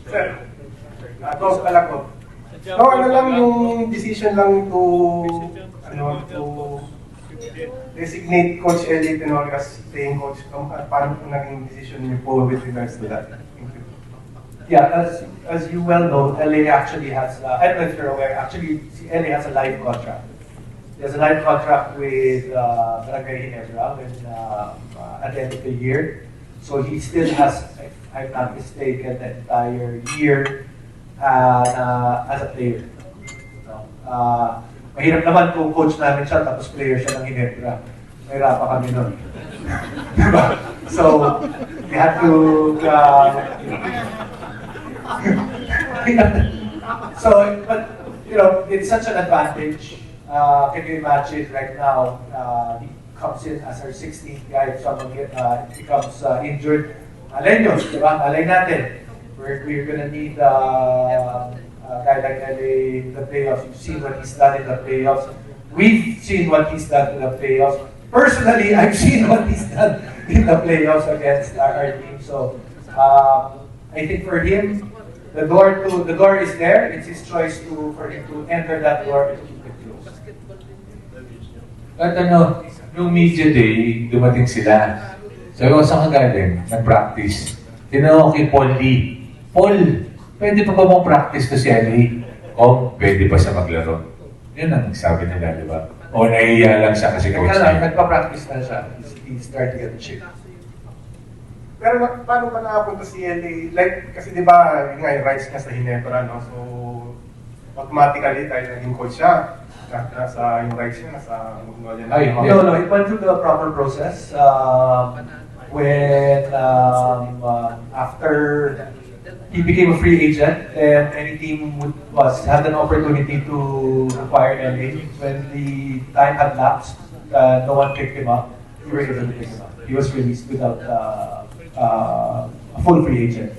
Sir, go pala ko. No, ano lang yung decision lang to designate Coach Ellie Tenor as playing coach. Paano po naging decision niyo po with regards to that? Thank you. Yeah, as you well know, LA actually has, I don't know if you're aware, actually LA has a live contract. There's a live contract with Barangay Ginebra at the end of the year. So he still has, if I'm not mistaken, the entire year as a player. No? Mahirap naman kung coach namin siya tapos player siya ng Ginebra. Mahirapan kami nun. Diba? So, we had to so, but you know, it's such an advantage. Can you imagine right now, he comes in as our 16th guy, if someone becomes injured. Malay nyo, diba? Malay natin. We're gonna need a guy like LA in the playoffs. You've seen what he's done in the playoffs. We've seen what he's done in the playoffs. Personally, I've seen what he's done in the playoffs against our team. So, I think for him, the door is there. It's his choice for him to enter that door and keep it closed. At yung media day, dumating sila. Sabi ko, saan ka galing? Nag-practice. Tinanong kay Paul Lee, Paul, pwede pa ba mong practice to si Ali? O, pwede pa siya maglaro? Yun ang sabi nila, di ba? O, nahihiya lang siya kasi coach niya. Nagpa-practice na siya. He's starting to get shape. Pero paano ba nakapunta si LA? Like, kasi di ba, yun nga yung rights niya sa Ginebra, no? So, automatically tayo naging coach siya. Nasa yung rights niya, nasa Magnolia na. No, it went through the proper process. When after he became a free agent, and any team had an opportunity to acquire LA. When the time had lapsed, no one picked him up. We were able to pick him up. He was released without a full free agent.